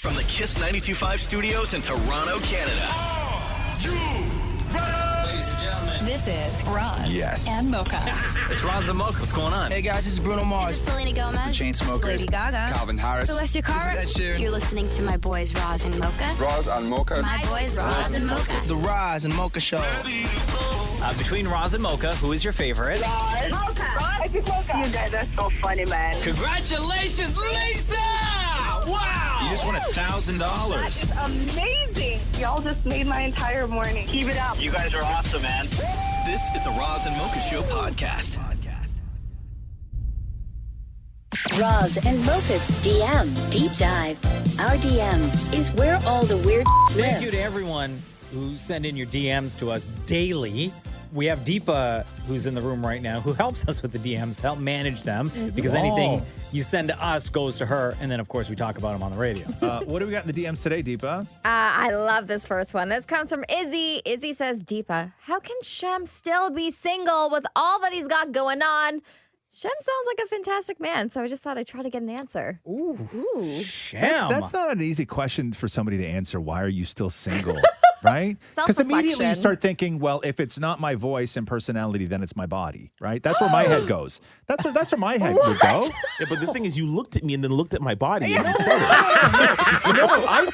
From the Kiss 92.5 studios in Toronto, Canada. Are you ready? Ladies and gentlemen, This is Roz Yes. and Mocha. it's Roz Mocha. What's going on? Hey guys, this is Bruno This Mars. is Selena Gomez. The Chainsmokers. Lady Gaga. Calvin Harris. Celestia Cara. This is Ed Sheeran. You're listening to my boys Roz and Mocha. Roz and Mocha. My boys Roz and Mocha. The Roz and Mocha Show. Between Roz and Mocha, who is your favorite? You guys are so funny, man. Congratulations, Lisa! Wow! You just won $1,000. It's amazing. Y'all just made my entire morning. Keep it up. You guys are awesome, man. This is the Roz and Mocha Show podcast. Roz and Mocha's DM Deep Dive. Our DM is where all the weird Thank lives. you to everyone who send in your DMs to us daily. We have Deepa, who's in the room right now, who helps us with the DMs to help manage them because anything you send to us goes to her. And then, of course, we talk about them on the radio. What do we got in the DMs today, Deepa? I love this first one. This comes from Izzy. Izzy says, Deepa, how can Shem still be single with all that he's got going on? Shem sounds like a fantastic man, so I just thought I'd try to get an answer. Ooh. That's not an easy question for somebody to answer. Why are you still single? Right? Because immediately you Self-reflection. start thinking, well, if it's not my voice and personality, then it's my body, right? That's where my head goes. That's where my head would go. Yeah, but the thing is, you looked at me and then looked at my body and you said it. I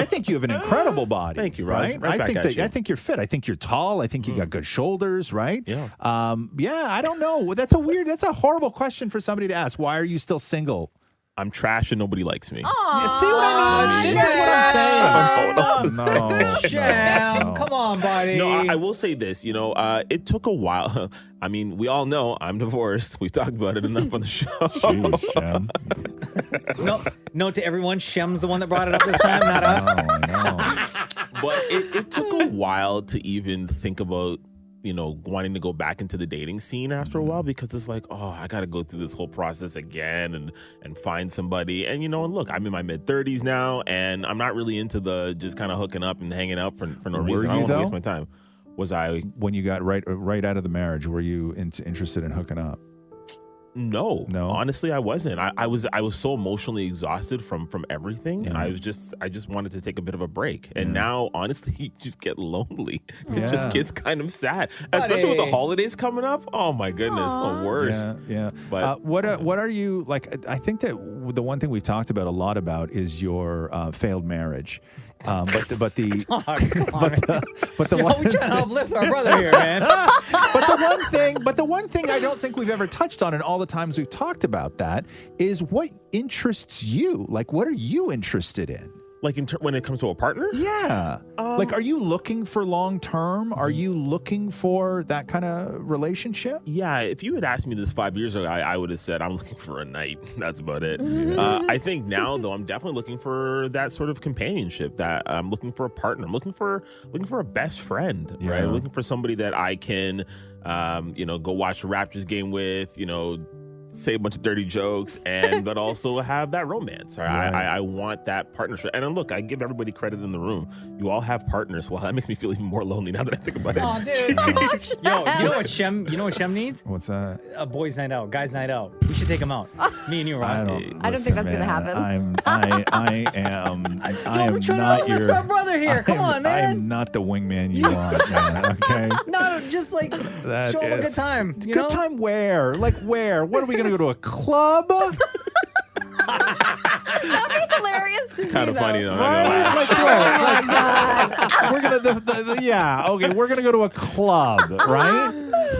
think you have an incredible body. Thank you, Roz. Right? Right back at you. I think you're fit. I think you're tall. I think you got good shoulders, right? Yeah. I don't know. That's a horrible question for somebody to ask. Why are you still single? I'm trash and nobody likes me. You see what I mean? This is what I'm saying. No. Shem, come on, buddy. No, I will say this. It took a while. I mean, we all know I'm divorced. We've talked about it enough on the show. Jeez, Shem. Note to everyone, Shem's the one that brought it up this time, not us. No. But it took a while to even think about, wanting to go back into the dating scene after a while, because it's like, I got to go through this whole process again and find somebody. And, and look, I'm in my mid-30s now, and I'm not really into the just kind of hooking up and hanging out for no reason. I don't want to waste my time. Was I? When you got right out of the marriage, were you interested in hooking up? No. Honestly, I wasn't. I was so emotionally exhausted from everything. Yeah. I just wanted to take a bit of a break. And now, honestly, you just get lonely. Yeah. It just gets kind of sad, especially with the holidays coming up. Oh my goodness, the worst. Yeah. But what are you like? I think that the one thing we've talked about a lot about is your failed marriage. But the we one trying to uplift our brother here, man. but the one thing I don't think we've ever touched on in all the times we've talked about that is what interests you. Like, what are you interested in? like when it comes to a partner? Yeah. Like, are you looking for long term? Are you looking for that kind of relationship? Yeah. If you had asked me this 5 years ago, I would have said I'm looking for a night. That's about it. I think now, though, I'm definitely looking for that sort of companionship. That I'm looking for a partner. I'm looking for a best friend. Yeah. Right. I'm looking for somebody that I can, go watch a Raptors game with. Say a bunch of dirty jokes, but also have that romance. Right? I want that partnership. And look, I give everybody credit in the room. You all have partners. Well, that makes me feel even more lonely now that I think about it. Oh, dude. Yo, you know what Shem needs? What's that? A boys' night out, guys' night out. We should take him out. Me and you, Ross. I don't think that's gonna happen. I am we're trying not to uplift our brother here. Come on, man. I am not the wingman you want, man. Okay. No, just like That show him a is- good time. You Good know? time where? Like where? What are we going to go to a club? That'd be hilarious to see, Kind of funny, though. though. Right? Like where? Like, we're gonna we're gonna go to a club, right?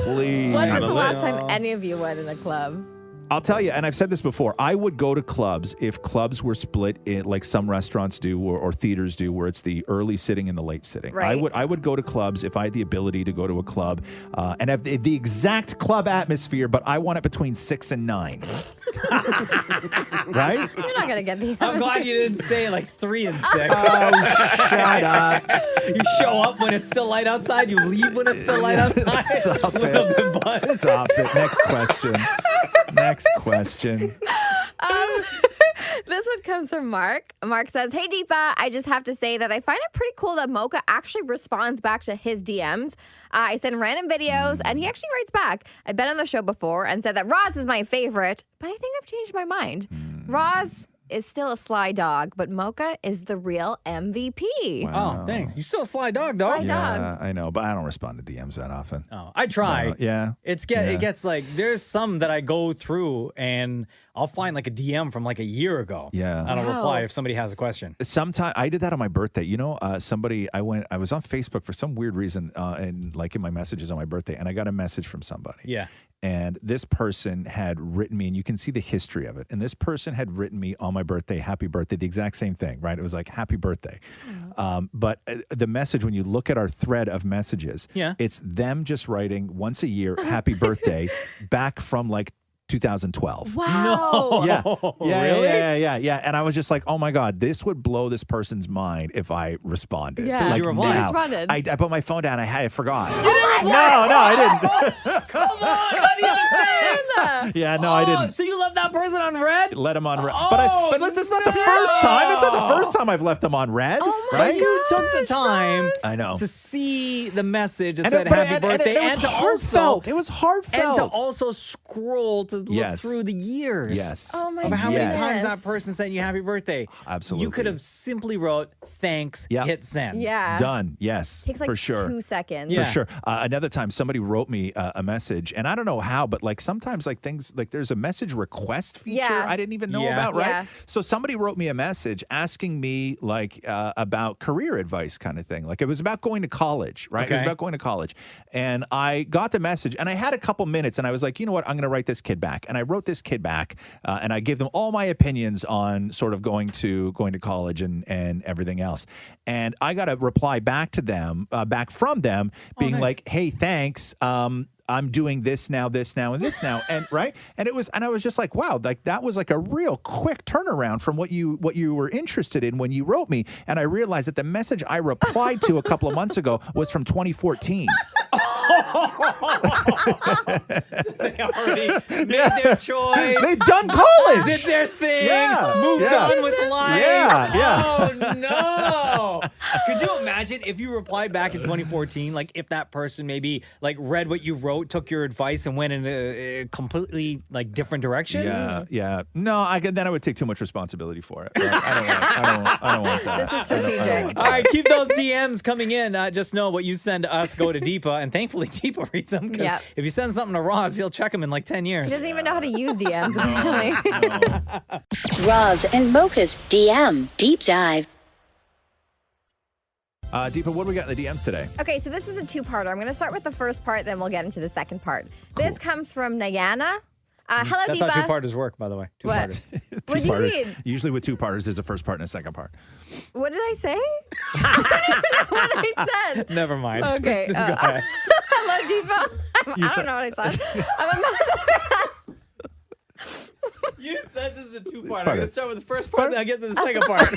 Please. When was the last time any of you went in a club? I'll tell you, and I've said this before, I would go to clubs if clubs were split in, like some restaurants do or theaters do, where it's the early sitting and the late sitting. Right. I would go to clubs if I had the ability to go to a club and have the exact club atmosphere, but I want it between 6 and 9. Right? You're not gonna get the. I'm glad you didn't say like 3 and 6. Oh, shut up. You show up when it's still light outside. You leave when it's still light outside. Stop it. Stop it. Next question. This one comes from Mark. Mark says, "Hey Deepa, I just have to say that I find it pretty cool that Mocha actually responds back to his DMs. I send random videos and he actually writes back. I've been on the show before and said that Roz is my favorite, but I think I've changed my mind. Roz, is still a sly dog, but Mocha is the real MVP. Oh, thanks. You're still a sly dog, though. Sly dog. Yeah, I know, but I don't respond to DMs that often. Oh, I try. Yeah. It gets like, there's some that I go through and I'll find like a DM from like a year ago. Yeah. And I'll reply if somebody has a question. Sometime I did that on my birthday. You know, I was on Facebook for some weird reason, and like in my messages on my birthday, and I got a message from somebody. Yeah. And this person had written me, and you can see the history of it. And this person had written me on my birthday, happy birthday, the exact same thing, right? It was like, happy birthday. But the message, when you look at our thread of messages, it's them just writing once a year, happy birthday, back from like 2012. Wow. Yeah. Really? Yeah. And I was just like, oh my God, this would blow this person's mind if I responded. Yeah. So like did you reply? now, You responded. I put my phone down. I forgot. Oh my No, God. I didn't. Come on, not even thanks. Yeah, no, I didn't. So you left that person on red? Let him on red. Oh, but listen, it's not the first time. It's not the first time I've left him on red. Oh my right? You took the time I know. to see the message that And said it- but- happy and birthday it was and to heartfelt. also It was heartfelt. and to also scroll to look Yes. through the years. Yes. Oh my Of how Yes. many times that person sent you happy birthday. Absolutely. You could have simply wrote thanks, Yeah. hit send. Yeah. Done. Yes. Takes like for sure. 2 seconds. Yeah. For sure. Another time, somebody wrote me a message, and I don't know how, but like sometimes, like things like there's a message request feature Yeah. I didn't even know Yeah. about, right? Yeah. So somebody wrote me a message asking me like about career advice, kind of thing. Like it was about going to college, right? It was Okay. about going to college, and I got the message, and I had a couple minutes, and I was like, you know what, I'm going to write this kid back, and I wrote this kid back, and I gave them all my opinions on sort of going to college and everything else, and I got a reply back to them, back from them, being nice. like, hey, thanks. I'm doing this now, and this now, and right, and I was just like, wow, like that was like a real quick turnaround from what you were interested in when you wrote me, and I realized that the message I replied to a couple of months ago was from 2014. They already made their choice. They've done college. Did their thing. Yeah. Moved Yeah. on with life. Yeah. Oh, no. Could you imagine if you replied back in 2014, like if that person maybe like read what you wrote, took your advice and went in a completely like different direction? Yeah. No, then I would take too much responsibility for it. I don't want that. This is strategic. All right, keep those DMs coming in. Just know what you send to us go to Deepa, and thankfully Deepa reads them because Yep. if you send something to Roz, he'll check them in like 10 He years. doesn't even know how to use DMs, apparently. Roz and Mocha's DM Deep Dive. Deepa, what do we got in the DMs today? Okay, so this is a two-parter. I'm going to start with the first part, then we'll get into the second part. This comes from Nayana. Hello, That's Deepa. how two-parters work, by the way. What? Two-parters. What do you Two-parters. mean? Usually with two-parters, there's a first part and a second part. What did I say? I don't even know what I said. Never mind. Okay. Just go ahead. Hello, Deepa. I don't know what I said. I'm a massive fan. You said this is a two-part. I'm going to start with the first part, then I'll get to the second part.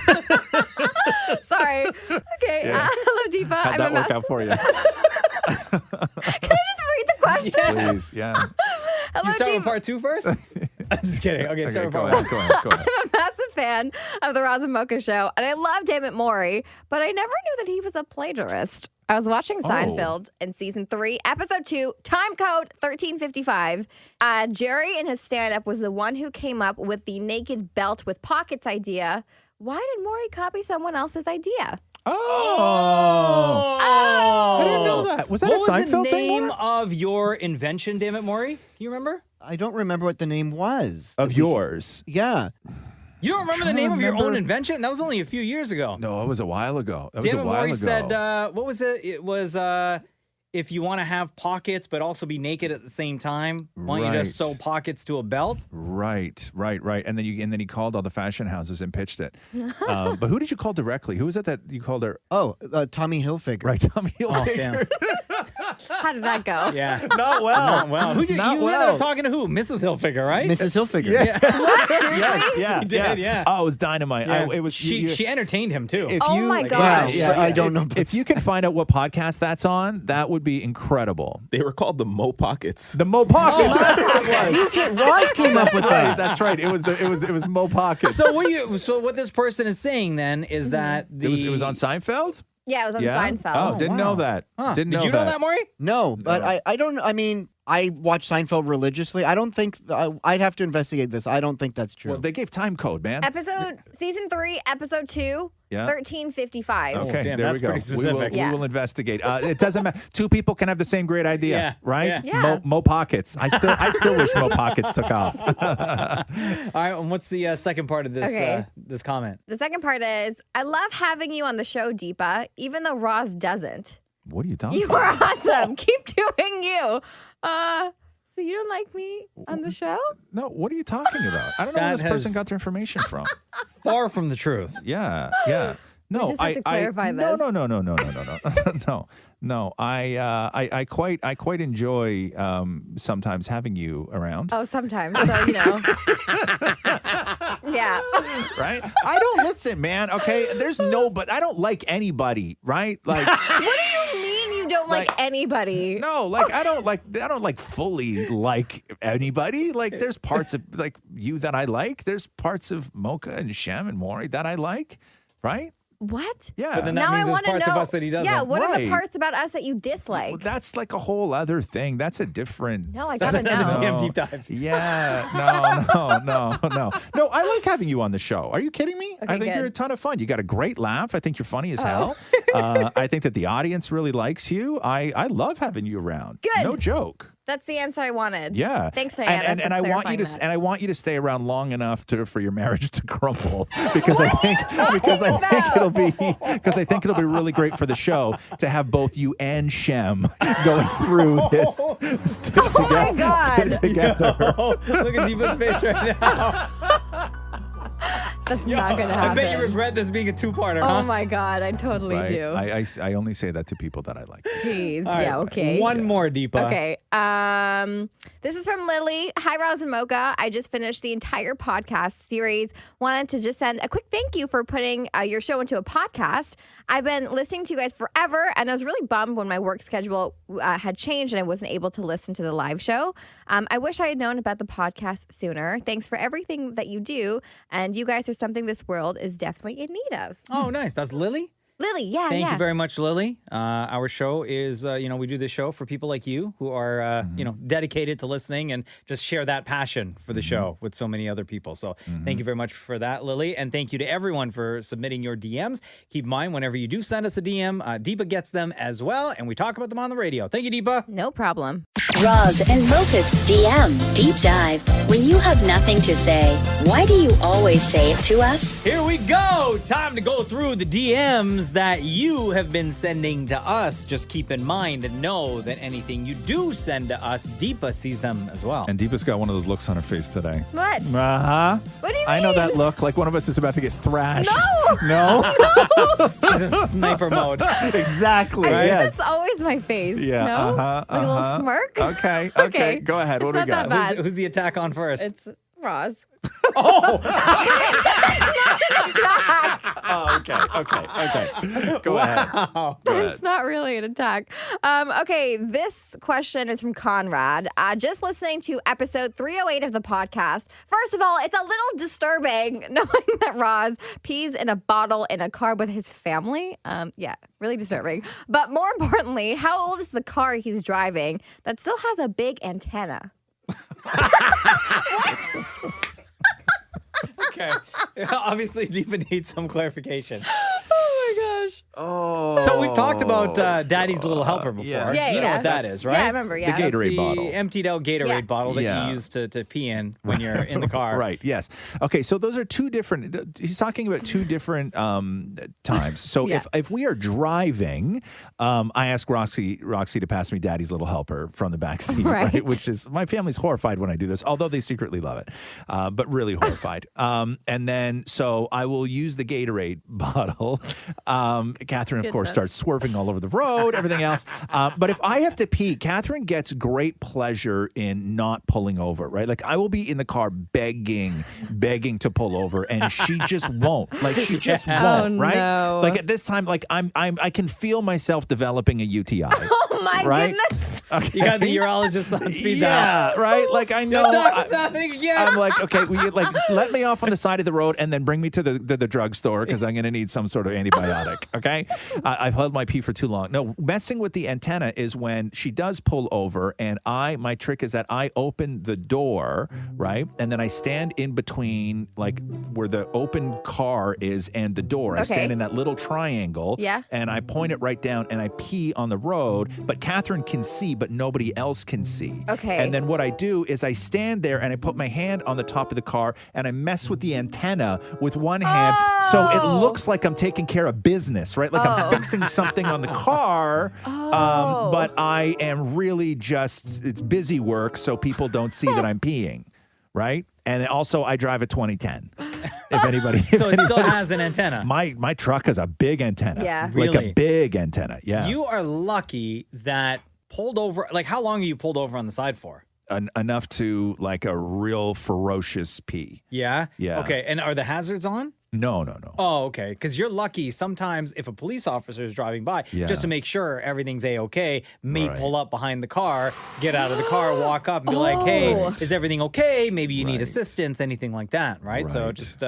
Sorry. Okay. Yeah. Hello, Deepa. How'd that work out for you? Can I just read the question? Please, yeah. Hello, You start Deepa. with part two first? I'm just kidding. Okay, start with go part ahead, one. go ahead, go ahead. I'm a massive fan of the Roz and Mocha show, and I love Damnit Maurie, but I never knew that he was a plagiarist. I was watching Seinfeld in season 3, episode 2, time code 1355. Jerry in his stand-up was the one who came up with the naked belt with pockets idea. Why did Maury copy someone else's idea? Oh. I didn't know that. Was that What a was Seinfeld the thing? name Maura? of your invention, Damnit Maurie? Can you remember? I don't remember what the name was. Of yours? Yeah. You don't remember the trying to name of your own remember. invention? That was only a few years ago. No, it was a while ago. That was Damnit a while Maurie ago. said, what was it? It was, if you want to have pockets but also be naked at the same time, why don't you just Right. sew pockets to a belt? Right. And then he called all the fashion houses and pitched it. But who did you call directly? Who was it that you called her? Oh, Tommy Hilfiger. Right, Tommy Hilfiger. damn. How did that go? Yeah. Not well. Not well. Who did Not you ended well. up talking to who? Mrs. Hilfiger, right? Mrs. Hilfiger. Yeah. What? Seriously? Yeah. He did, yeah. Oh, it was dynamite. Yeah. It was. She entertained him too. If Oh you, my like, gosh. Wow. I don't know. If you can find out what podcast that's on, that would be incredible. They were called the Mo Pockets. The Mo Pockets. That's what it was. Roz came up with Right, that. that's right. It was Mo Pockets. So what this person is saying then is that it was on Seinfeld. Yeah, it was on Yeah. Seinfeld. Oh, didn't know that. Huh. Didn't Did know you know that, Maury? No, but I don't. I mean, I watch Seinfeld religiously. I don't think I'd have to investigate this. I don't think that's true. Well, they gave time code, man. Season 3, episode 2, Yeah. 1355. Okay, damn, there that's we go. pretty specific. We will investigate. It doesn't matter. Two people can have the same great idea, Yeah, right? yeah. Mo Pockets. I still wish Mo Pockets took off. All right, and what's the second part of this this comment? The second part is, I love having you on the show, Deepa, even though Roz doesn't. What are you talking You about? are awesome. Keep doing you. So you don't like me on the show? No, what are you talking about? I don't know where this person got their information from. Far from the truth. Yeah. No, just have to clarify no, this. no. I quite enjoy sometimes having you around. Oh, sometimes. So, you know. Yeah. Right? I don't listen, man. Okay, but I don't like anybody. Right? Like. What do you mean you don't like anybody? No, like I don't fully like anybody. Like there's parts of like you that I like. There's parts of Mocha and Shem and Maurie that I like. Right? What? Yeah. But then that Now means I there's want to parts know. of us that he doesn't. Yeah. What are the Right. parts about us that you dislike? Well, that's like a whole other thing. That's a different. No, I That's gotta another know. damn deep dive. Yeah, no. I like having you on the show. Are you kidding me? Okay, I think good. you're a ton of fun. You got a great laugh. I think you're funny as hell. I think that the audience really likes you. I love having you around. Good. No joke. That's the answer I wanted. Yeah. Thanks, Diana. And I want you to that. and I want you to stay around long enough for your marriage to crumble because I think it'll be really great for the show to have both you and Shem going through this Oh my God. together. Look at Deepa's face right now. That's not gonna happen. I bet you regret this being a two-parter, huh? Oh my God, I totally Right? do. I only say that to people that I like. Jeez. All right, Yeah. Okay. One more, Deepa. Okay. This is from Lily. Hi, Roz and Mocha. I just finished the entire podcast series. Wanted to just send a quick thank you for putting your show into a podcast. I've been listening to you guys forever, and I was really bummed when my work schedule had changed and I wasn't able to listen to the live show. I wish I had known about the podcast sooner. Thanks for everything that you do, and you guys are something this world is definitely in need of. Oh, nice. That's Lily? Lily, yeah, Thank yeah. you very much, Lily. Our show is, we do this show for people like you who are, dedicated to listening and just share that passion for the show with so many other people. So thank you very much for that, Lily. And thank you to everyone for submitting your DMs. Keep in mind, whenever you do send us a DM, Deepa gets them as well, and we talk about them on the radio. Thank you, Deepa. No problem. Roz and Mocha's DM Deep Dive. When you have nothing to say, why do you always say it to us? Here we go. Time to go through the DMs that you have been sending to us. Just keep in mind and know that anything you do send to us, Deepa sees them as well. And Deepa's got one of those looks on her face today. What? Uh-huh. What do you mean? I know that look. Like one of us is about to get thrashed. No! No? She's in sniper mode. Exactly. I think Yes. that's always my face. Yeah. No? Uh-huh. Like a little smirk? Okay. Okay. Go ahead. What It's do we not got? that bad. Who's the attack on first? It's Roz. Oh, okay. Go ahead. Go ahead. It's not really an attack. Okay, this question is from Conrad. Just listening to episode 308 of the podcast. First of all, it's a little disturbing knowing that Roz pees in a bottle in a car with his family. Yeah, really disturbing. But more importantly, how old is the car he's driving that still has a big antenna? Okay. Obviously, Deepa needs some clarification. Oh my gosh. Oh. So we've talked about Daddy's Little Helper before. yes. Yeah, you know yeah. what that is, right? Yeah, I remember, yeah. The That's Gatorade the bottle. emptied out Gatorade Yeah. bottle that Yeah. you use to pee in when you're in the car. Right. Yes. Okay. So those are two different. He's talking about two different times. So Yeah. if we are driving, I ask Roxy to pass me Daddy's Little Helper from the back seat, Right. Which is my family's horrified when I do this, although they secretly love it, but really horrified. And then so I will use the Gatorade bottle. Catherine, of course, starts swerving all over the road, everything else. But if I have to pee, Catherine gets great pleasure in not pulling over, right? Like I will be in the car begging to pull over, and she just won't. Like she just won't, right? no. Like at this time, like I can feel myself developing a UTI. Oh my Right? goodness. You got the urologist on speed dial. Yeah, right. Like I know. Doc, it's happening again. I'm like, okay, will you let me off on the side of the road and then bring me to the drugstore because I'm going to need some sort of antibiotic. Okay, I've held my pee for too long. No, messing with the antenna is when she does pull over, and my trick is that I open the door, right, and then I stand in between, like where the open car is and the door. I stand in that little triangle. Yeah. And I point it right down and I pee on the road, but Catherine can see, but nobody else can see. Okay. And then what I do is I stand there and I put my hand on the top of the car and I mess with the antenna with one hand so it looks like I'm taking care of business, right? Like I'm fixing something on the car, but I am really it's busy work so people don't see that I'm peeing, right? And also I drive a 2010. If anybody, So it still has an antenna. My truck has a big antenna. Yeah. Like a Really? big antenna. Yeah. You are lucky that pulled over. Like, how long are you pulled over on the side for? Enough to like a real ferocious pee. Yeah? Yeah. Okay. And are the hazards on? No. Oh, okay. Because you're lucky sometimes if a police officer is driving by, just to make sure everything's A-okay, may pull up behind the car, get out of the car, walk up and be like, hey, is everything okay? Maybe you need assistance, anything like that, right? So just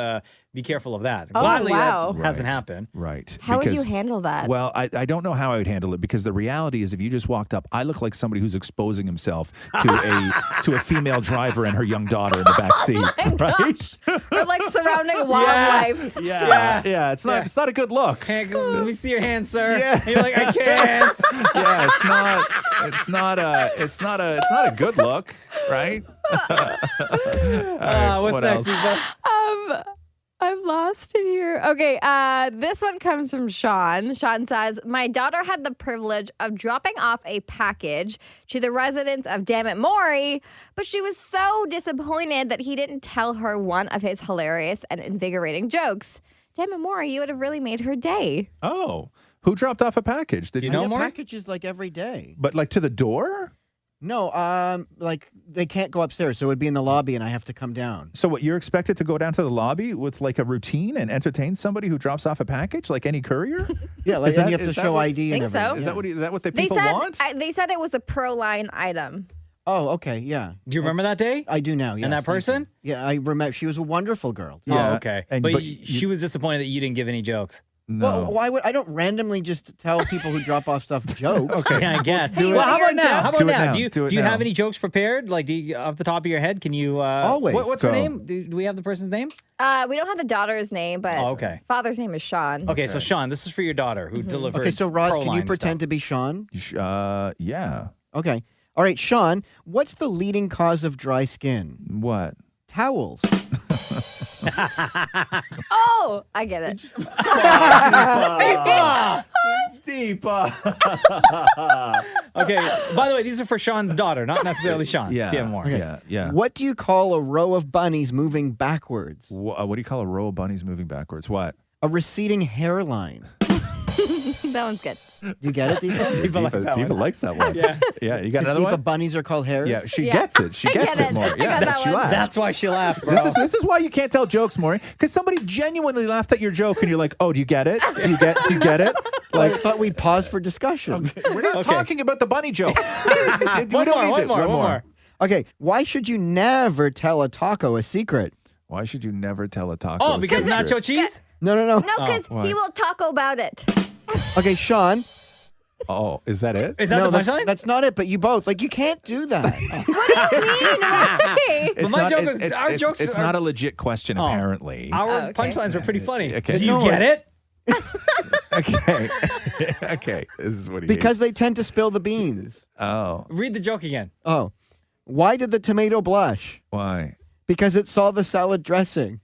be careful of that. Gladly that hasn't happened. Right. How would you handle that? Well, I don't know how I would handle it because the reality is if you just walked up, I look like somebody who's exposing himself to a female driver and her young daughter in the back seat, right? Or like surrounding wildlife. Yeah. It's not a good look. Hey, let me see your hand, sir. Yeah. And you're like, I can't. Yeah, it's not a good look, right? What's what next, else? Eva? I'm lost in here. Okay, this one comes from Sean. Sean says, my daughter had the privilege of dropping off a package to the residents of Damnit Maurie, but she was so disappointed that he didn't tell her one of his hilarious and invigorating jokes. Damnit Maurie, you would have really made her day. Oh, who dropped off a package? Did You you know I get more? packages like every day. But like to the door? No, like they can't go upstairs, so it would be in the lobby, and I have to come down. So what, you're expected to go down to the lobby with like a routine and entertain somebody who drops off a package, like any courier? Yeah, like Is then that- you have to is that show what- ID and Think so. everything. Is that what the They people said want? they said it was a pro-line item. Oh, okay, yeah. Do you remember that day? I do now. Yes, And that thank you. person? Yeah, I remember. She was a wonderful girl. Yeah. Oh, okay. And- but but she was disappointed that you didn't give any jokes. No. Well, why would I don't randomly just tell people who drop off stuff jokes? Okay. Yeah, I get. Hey, you well, wanna how hear about a now? joke? How about Do it now? now. Do you Do it do you have now. any jokes prepared? Like, do you, off the top of your head, can you? Always. What's her Go. name? Do we have the person's name? We don't have the daughter's name, but Oh, okay. father's name is Sean. Okay, so Sean, this is for your daughter who delivered. Okay, so Roz, can you Proline pretend to stuff. be Sean? Yeah. Okay. All right, Sean, what's the leading cause of dry skin? What? Towels. Oh, I get it. Deep. Okay. By the way, these are for Sean's daughter, not necessarily Sean. Yeah. Damn more. Yeah. What do you call a row of bunnies moving backwards? What do you call a row of bunnies moving backwards? What? A receding hairline. That one's good. Do you get it, Deepa? Deepa likes that one. likes that one. Yeah. You got another Deepa, one? bunnies are called hairs? Yeah, she Yeah. gets it. She I gets get it it. more. I Yeah, got that she one. laughed. That's why she laughed, bro. This is why you can't tell jokes, Maury, because somebody genuinely laughed at your joke and you're like, oh, do you get it? Do you get it? Like, I thought we'd pause for discussion. We're not talking about the bunny joke. One more. Okay, why should you never tell a taco a secret? Why should you never tell a taco? Oh, a because secret? nacho cheese? No. No, because why? he will talk about it. Okay, Sean. Oh, is that it? Is that No, the that's, punchline? that's not it, but you both. Like, you can't do that. What do you mean? Why? But my joke was- it's, our it's, jokes it's are- not a legit question, Oh. apparently. Our okay. punchlines are pretty funny. Okay. Do you No, get it? Okay. Okay. This is what he Because they tend to spill the beans. hates. Oh, Read the joke again. Oh. Why did the tomato blush? why? Because it saw the salad dressing.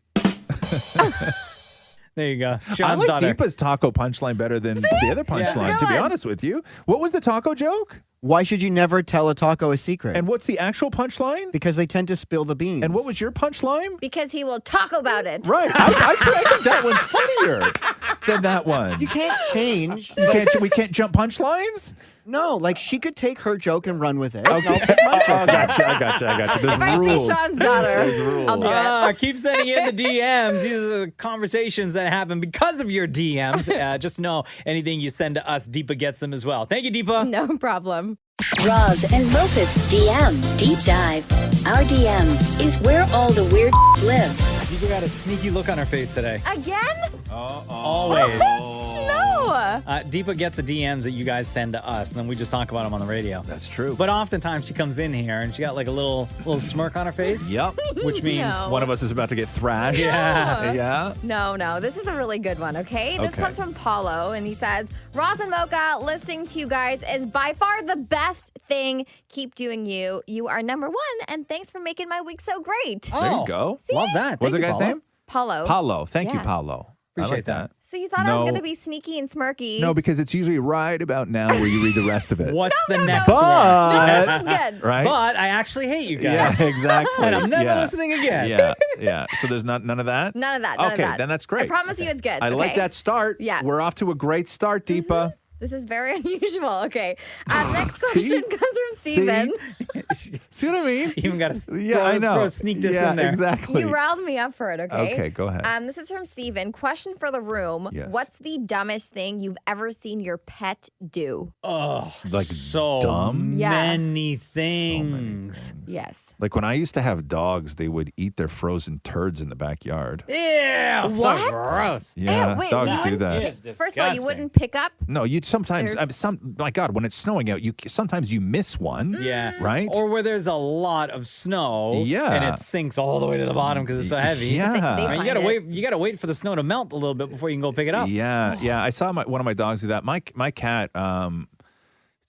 There you go. I Sean's like daughter. Deepa's taco punchline better than the other punchline, to be honest with you. What was the taco joke? Why should you never tell a taco a secret? And what's the actual punchline? Because they tend to spill the beans. And what was your punchline? Because he will talk about it. Right. I think that one's funnier than that one. You can't change. We can't jump punchlines? No, like she could take her joke and run with it. And I'll take my joke. I got you. There's If I rules. see Sean's daughter, There's rules. I'll do it. Keep sending in the DMs. These are the conversations that happen because of your DMs. Just know anything you send to us, Deepa gets them as well. Thank you, Deepa. No problem. Roz and Mocha's DM Deep Dive. Our DM is where all the weird lives. Deepa got a sneaky look on her face today. Again? Always. No. Deepa gets the DMs that you guys send to us, and then we just talk about them on the radio. That's true. But oftentimes she comes in here and she got like a little smirk on her face. Yep. Which means No. One of us is about to get thrashed. Yeah. Yeah. No. This is a really good one, okay? This Okay. comes from Paulo, and he says, Roz and Mocha, listening to you guys is by far the best thing. Keep doing you. You are number one, and thanks for making my week so great. There you go. Love that. What's the Thank you, guy's Paula. name? Paulo. Paulo. Thank you, Yeah. Paulo. I Appreciate like that. So you thought I was going to be sneaky and smirky. No, because it's usually right about now where you read the rest of it. What's the no, next no. one? No, this is good. Right? But I actually hate you guys. Yeah, exactly. And I'm never Yeah. listening again. Yeah. So there's none of that? None of that. None of Okay, that. then that's great. I promise you it's good. I like okay? that start. Yeah. We're off to a great start, Deepa. This is very unusual. Okay. Next See? question comes from Steven. See what I mean? You even got to Yeah, I know. sneak this yeah, in there. Exactly. You riled me up for it, okay? Okay, go ahead. This is from Steven. Question for the room. Yes. What's the dumbest thing you've ever seen your pet do? Oh, Like so dumb? Yeah. many things. Yes. Like when I used to have dogs, they would eat their frozen turds in the backyard. Yeah. So What? gross. Yeah, wait, dogs you do wouldn't that. It's First of all, you disgusting. wouldn't pick up. No, you'd sometimes. They're- My God, when it's snowing out, sometimes you miss one. Yeah. Right? Or where there's a lot of snow. Yeah. And it sinks all the way to the bottom because it's so heavy. Yeah. They I mean, find you gotta it. wait. You gotta wait for the snow to melt a little bit before you can go pick it up. Yeah. I saw one of my dogs do that. My cat,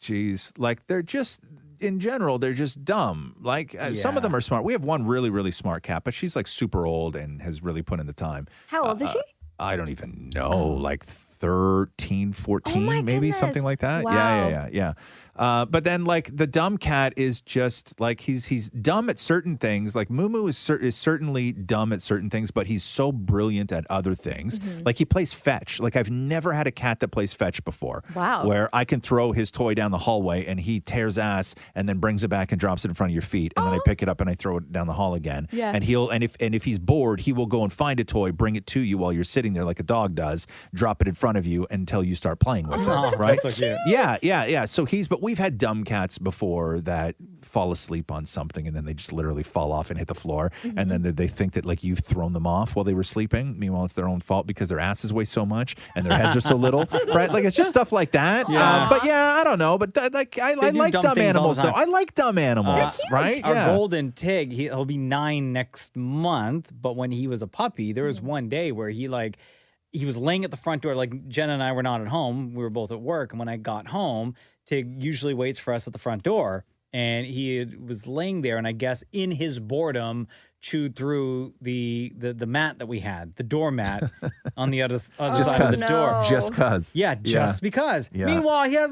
geez, like they're just. In general, they're just dumb. Like some of them are smart. We have one really, really smart cat, but she's like super old and has really put in the time. How old is she? I don't even know, like 13, 14, Oh my maybe goodness. something like that. Wow. Yeah. But then like the dumb cat is just like he's dumb at certain things. Like Moo is certainly dumb at certain things, but he's so brilliant at other things. Mm-hmm. Like he plays fetch. Like I've never had a cat that plays fetch before. Wow. Where I can throw his toy down the hallway and he tears ass and then brings it back and drops it in front of your feet. And then I pick it up and I throw it down the hall again. Yeah. And if he's bored, he will go and find a toy, bring it to you while you're sitting there like a dog does, drop it in front of you until you start playing with it. Right? That's so cute. Yeah. So but we've had dumb cats before that fall asleep on something and then they just literally fall off and hit the floor. And then they think that like you've thrown them off while they were sleeping. Meanwhile, it's their own fault because their asses weigh so much and their heads are so little. Right? Like it's just stuff like that. Yeah. But yeah, I don't know. But I do like dumb dumb things all animals the though. time. I like dumb animals. Right? Our Yeah. golden Tig, he'll be 9 next month. But when he was a puppy, there was one day where he was laying at the front door. Like Jenna and I were not at home. We were both at work. And when I got home, Tig usually waits for us at the front door. And he was laying there, and I guess in his boredom, chewed through the mat that we had, the doormat on the other side of the door. Just cause. Yeah, just because. Yeah. Meanwhile, he had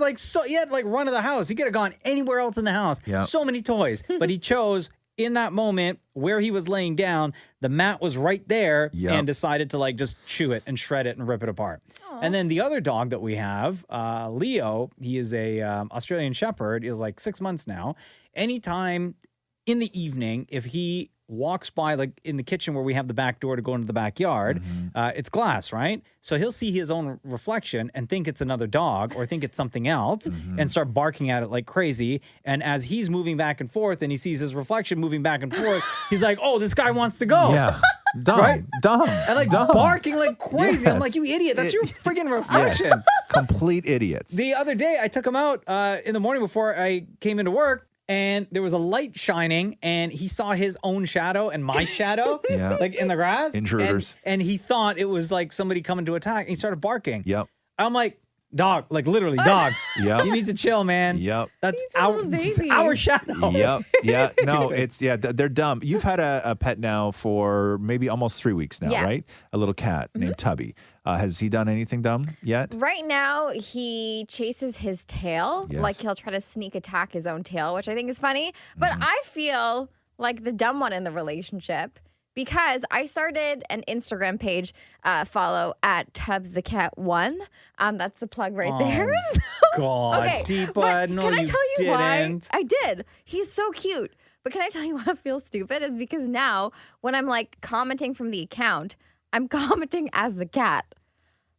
run of the house. He could have gone anywhere else in the house. Yeah. So many toys. But he chose in that moment where he was laying down, the mat was right there and decided to just chew it and shred it and rip it apart. And then the other dog that we have, Leo, he is a Australian Shepherd. He's 6 months now. Anytime in the evening, if he walks by in the kitchen where we have the back door to go into the backyard, it's glass, right? So he'll see his own reflection and think it's another dog or think it's something else and start barking at it like crazy. And as he's moving back and forth and he sees his reflection moving back and forth, he's like, oh, this guy wants to go. Yeah. Dumb. Right? Dumb. And dumb. barking like crazy. I'm Yes. like, you idiot. That's your freaking Yes. reflection. Complete idiots. The other day, I took him out in the morning before I came into work, and there was a light shining, and he saw his own shadow and my shadow, in the grass. Intruders. And he thought it was somebody coming to attack, and he started barking. Yep. I'm like, dog, literally, dog. Yep. You need to chill, man. Yep. That's He's a little it's baby. our shadow. Yep. Yeah. No, they're dumb. You've had a pet now for maybe almost 3 weeks now, Yeah. right? A little cat named Tubby. Has he done anything dumb yet? Right now, he chases his tail. Yes. Like he'll try to sneak attack his own tail, which I think is funny. But I feel like the dumb one in the relationship because I started an Instagram page follow at Tubbs the Cat 1. That's the plug right there. God, Okay, Deepa, but no, can I you tell you didn't. why? I did. He's so cute. But can I tell you why I feel stupid? Is because now when I'm commenting from the account, I'm commenting as the cat.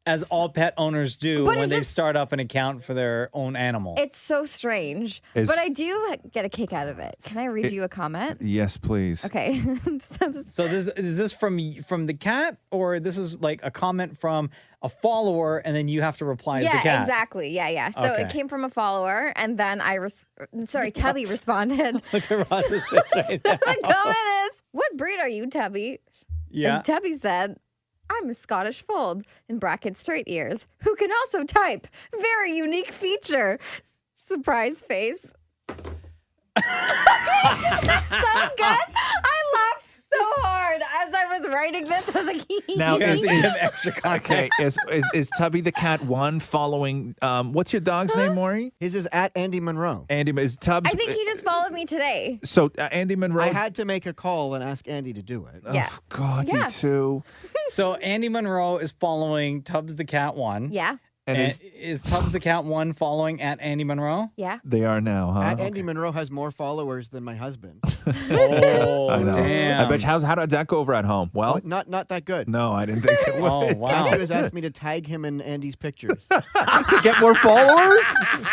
as all pet owners do But when it's they just- start up an account for their own animal. It's so strange, but I do get a kick out of it. Can I read you a comment? Yes, please. Okay. So is this from the cat, or this is like a comment from a follower, and then you have to reply as the cat? Yeah, exactly. Yeah. So Okay. it came from a follower, and then Tubby responded. Look at Roz's face right there. The comment is, "What breed are you, Tubby?" Yeah. And Tubby said, "I'm a Scottish fold, in brackets straight ears, who can also type. Very unique feature." Surprise face. So good. I laughed so hard as I was writing this. I was like, Now, You guys is, need is, some extra okay, context. is Tubby the cat one following? What's your dog's name, Maury? His is at Andy Monroe. Andy is Tubbs. I think he just followed me today. So Andy Monroe. I had to make a call and ask Andy to do it. Yeah. Oh God, Yeah. you too. So Andy Monroe is following Tubbs the Cat 1. Yeah. And is Tubbs the Cat 1 following at Andy Monroe? Yeah. they are now, huh? At Andy Monroe has more followers than my husband. Oh, I know. damn. I bet you, how did that go over at home? Well, Not that good. no, I didn't think so. Oh, wow. Andy has asked me to tag him in Andy's pictures. To get more followers?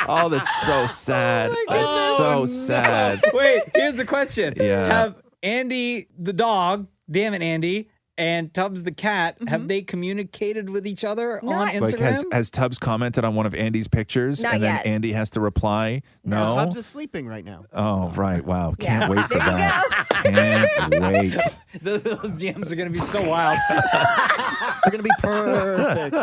Oh, that's so sad. That's so no. sad. Wait, here's the question. Yeah. Have Andy the dog, damn it, Andy, and Tubbs the cat, have they communicated with each other on Instagram? Like, has Tubbs commented on one of Andy's pictures, Not and then yet. Andy has to reply? No. Tubbs is sleeping right now. Oh, right. Wow. Yeah. Can't wait for There you that. Can't wait. Those DMs are going to be so wild. They're going to be perfect.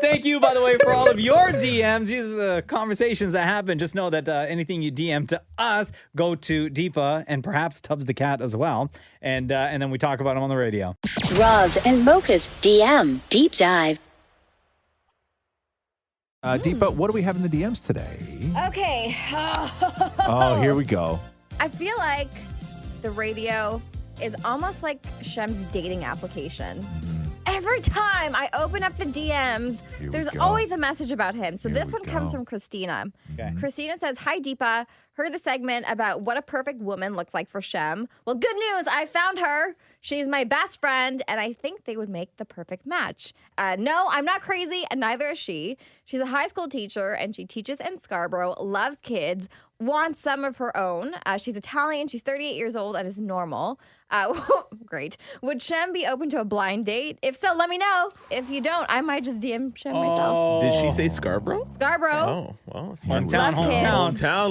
Thank you, by the way, for all of your DMs. These are the conversations that happen. Just know that anything you DM to us, go to Deepa and perhaps Tubbs the cat as well. And then we talk about them on the radio. Roz and Mocha's DM Deep Dive. Deepa, what do we have in the DMs today? Okay. Oh, here we go. I feel like the radio is almost like Shem's dating application. Every time I open up the DMs, Here we there's go. always a message about him. So Here this we one comes go. from Christina. Okay. Christina says, "Hi, Deepa. Heard the segment about what a perfect woman looks like for Shem. Well, good news. I found her. She's my best friend, and I think they would make the perfect match. No, I'm not crazy, and neither is she. She's a high school teacher, and she teaches in Scarborough, loves kids, wants some of her own. She's Italian. She's 38 years old and is normal. Great. Would Shem be open to a blind date? If so, let me know. If you don't, I might just DM Shem myself. Did she say Scarborough? Scarborough. Oh, well, it's fine. Hometown,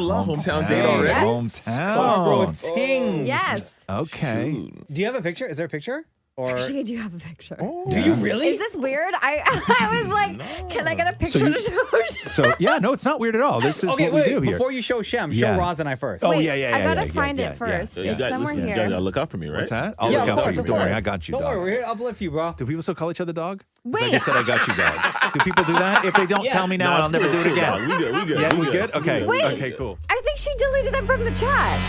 Love kids. Hometown date already. Yes. Hometown. Scarborough Tings. Yes. Okay. Shoot. Do you have a picture? Is there a picture? Or Actually, I do have a picture. do you really? Is this weird? I was like, can I get a picture you- to show? So, yeah, no, it's not weird at all. This is Okay, what wait. we do here. Before you show Shem, Yeah. show Roz and I first. Oh, Wait, yeah. I gotta yeah, find yeah, it first. yeah. You It's got, somewhere listen, you here. gotta look out for me, right? What's that? I'll Yeah, look of out course, for you. of Don't worry, course. I got you, Don't dog. worry, we're here to uplift you, bro. Do people still call each other dog? 'Cause I Wait. just said I got you, dog. Do people do that? If they don't Yes. tell me now, Nah, I'll it's never cool, do it it's cool, again. dog. We good. Yeah, we good? Okay. Wait. Okay, cool. I think she deleted them from the chat.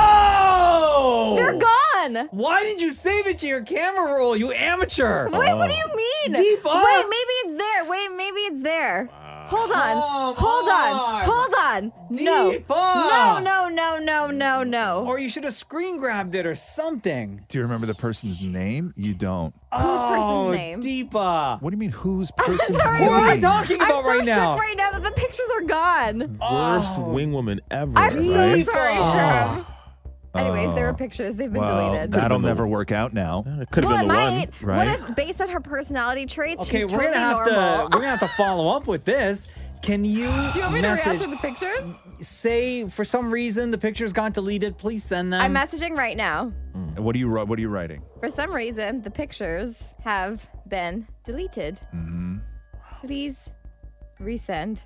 No! They're gone. Why did you save it to your camera roll, you amateur? Wait, what do you mean? Deep up. Wait, maybe it's there. Wait, maybe it's there. Hold on. Come Hold on. on. Hold on. No. Deep up. No. Or you should have screen grabbed it or something. Do you remember the person's name? You don't. Whose person's name? Deepa. What do you mean, whose person's sorry. Who am I name? talking I'm about so right now? shook right now that the pictures are gone. Worst wing woman ever. I'm so right? sorry, Shem. Anyways, there Oh. are pictures. They've been Well, deleted. that'll never work out now. It could have Well, it been the might. one. right? What if, based on her personality traits, Okay, she's we're totally normal? gonna have to follow up with this. Can you, Do you want me to message? react to the pictures? Say for some reason the pictures got deleted. Please send them. I'm messaging right now. What are you writing? For some reason, the pictures have been deleted. Mm-hmm. Please resend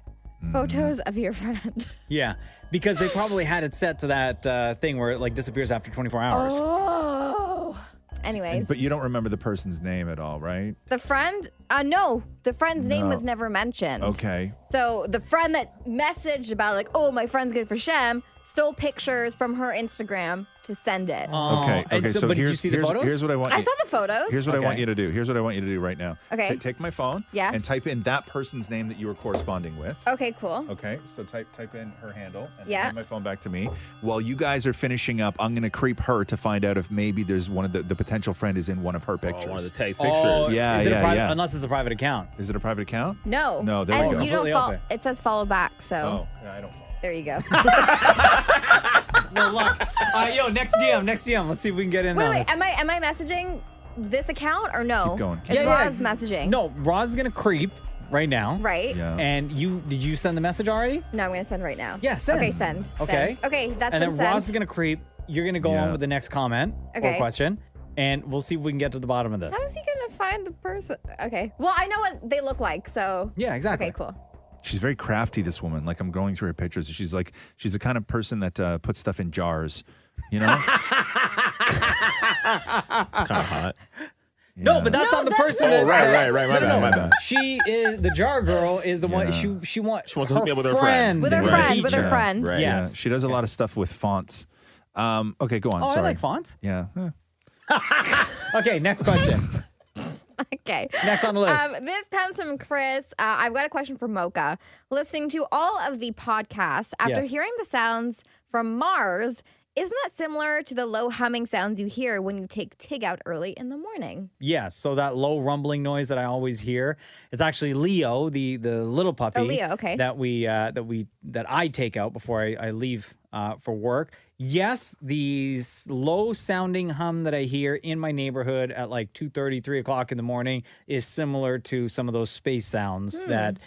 photos of your friend. Yeah, because they probably had it set to that thing where it like disappears after 24 hours. Oh. Anyways, But you don't remember the person's name at all, right? the friend, no, the friend's name No. was never mentioned. Okay. So the friend that messaged about like, oh, my friend's good for Shem, stole pictures from her Instagram to send it. Okay. So but did you see the photos? Here's what I want. I saw the photos. Here's what I want you to do. Here's what I want you to do right now. Okay. Take my phone. Yeah. And type in that person's name that you were corresponding with. Okay, cool. Okay. So type in her handle and Yeah. hand my phone back to me. While you guys are finishing up, I'm going to creep her to find out if maybe there's one of the potential friend is in one of her pictures. One of the tag pictures. Yeah, Is it a private, yeah. Unless it's a private account. Is it a private account? No. No, there we and go. you don't Completely follow. open. It says follow back, so Oh, yeah, I don't follow. there you go. No luck. Yo, next DM. Let's see if we can get in on Wait, this. am I messaging this account or no? Keep going. It's Roz messaging. No, Roz is gonna creep right now. Right? Yeah. And did you send the message already? No, I'm going to send right now. Yeah, send. Okay, send. Okay. Send. Okay, that's And then been sent. Roz is gonna creep. You're gonna go Yeah. on with the next comment or Okay. question, and we'll see if we can get to the bottom of this. How is he going to find the person? Okay. Well, I know what they look like, so. Yeah, exactly. Okay, cool. She's very crafty, this woman. Like, I'm going through her pictures. She's the kind of person that puts stuff in jars, you know? It's kind of hot. No, but that's not the person. Oh, right. My bad. She is the jar girl. Is the one Yeah. she wants. She wants to hook me up with her friend. With her Right. friend, with her Teacher. friend. Right. Yeah, Yes. she does a lot of stuff with fonts. Okay, go on. Oh, Sorry. I like fonts. Yeah. Okay, next question. Okay. Next on the list. This comes from Chris. I've got a question for Mocha. Listening to all of the podcasts, after Yes. hearing the sounds from Mars, isn't that similar to the low humming sounds you hear when you take Tig out early in the morning? Yes, so that low rumbling noise that I always hear, it's actually Leo, the little puppy. Oh, Leo, okay. That I take out before I leave for work. Yes, the low sounding hum that I hear in my neighborhood at like 2:30, 3 o'clock in the morning is similar to some of those space sounds that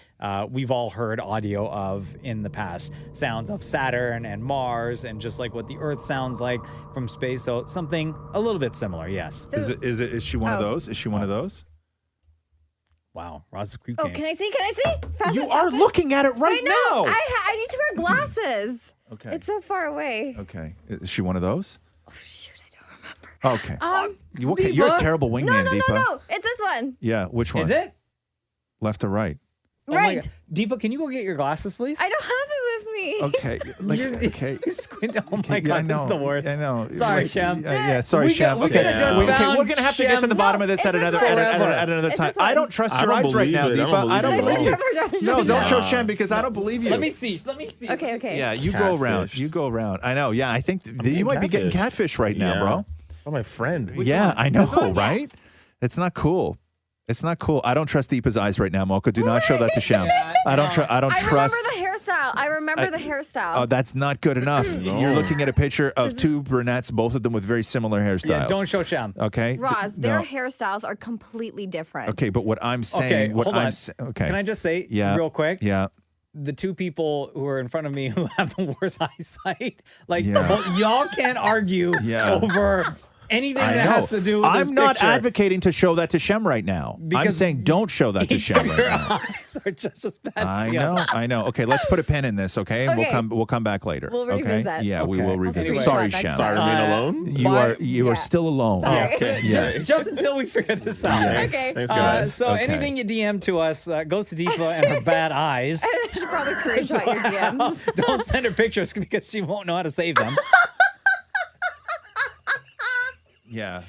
we've all heard audio of in the past. Sounds of Saturn and Mars and just like what the Earth sounds like from space. So something a little bit similar, yes. Is she one of those? Is she one of those? Wow, Roz's creep Oh, game. can I see? Can I see? Found You it. are looking at it right I know. now. I need to wear glasses. Okay. It's so far away. Okay. Is she one of those? Oh, shoot. I don't remember. Okay. You're a Deepa? terrible wingman, Deepa. No. It's this one. Yeah, which one? Is it? Left or right? Oh my Right. God. Deepa, can you go get your glasses, please? I don't have it with me. Okay. Okay. You squint. Oh my Yeah, I God, this is the know. worst. I know. Sorry, Like, Shem. Yeah, sorry, We Shem. could have just Okay, found we're gonna have to get to the Shem's- bottom of this No, at it's another this one. at another It's time. this one. I don't trust I your don't eyes right believe now, it. I don't Deepa. I believe don't it. believe you. Don't show No, don't show Nah. Shem because I don't believe you. Let me see. Okay. Yeah, you go around. Catfished. You go around. I know. Yeah, I think you getting might be getting catfished. catfish right now, Yeah. bro. Oh, my friend. Yeah, I know, right? It's not cool. It's not cool. I don't trust Deepa's eyes right now, Mocha. Do not show that to Shem. I don't trust. I remember the hairstyle. I remember the hairstyle. Oh, that's not good enough. You're looking at a picture of two brunettes, both of them with very similar hairstyles. Yeah, don't show Shem. Okay. Roz, their No. hairstyles are completely different. Okay, but what I'm saying, Okay, what hold I'm on. okay. Can I just say Yeah. real quick? Yeah. The two people who are in front of me who have the worst eyesight, like Yeah. well, y'all can't argue Yeah. over anything I that know. has to do with this I'm not picture. advocating to show that to Shem right now. I'm Because saying don't show that to Each Shem of right your now. eyes are just as bad as I the know, other. I know. Okay, let's put a pin in this, okay? And Okay. we'll come back later. We'll okay? revisit. Yeah, we Okay. will I'll revisit. see Sorry, you next Shem. time. Sorry, being alone. You are still alone. Sorry. Okay. Just until we figure this out. Yes. Okay. Thanks, guys. So Okay. anything you DM to us goes to Deepa and her bad eyes. I should probably screenshot your DMs. Don't send her pictures because she won't know how to save them. Yeah.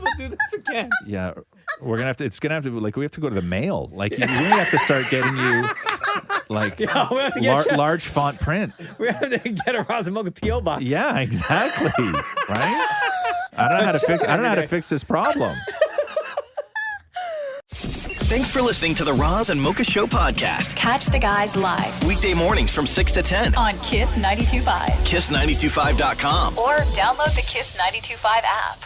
We'll do this again. Yeah. We're gonna have to. It's gonna have to. Like we have to go to the mail. Like we really have to start getting you like Yeah, we have to get you- large font print. We have to get a Roz Mocha P.O. box. Yeah, exactly. Right. I don't know how to fix. I don't know how to fix this problem. Thanks for listening to the Roz and Mocha Show podcast. Catch the guys live Weekday mornings from 6 to 10. on Kiss 92.5 Kiss925.com. or download the Kiss 92.5 app.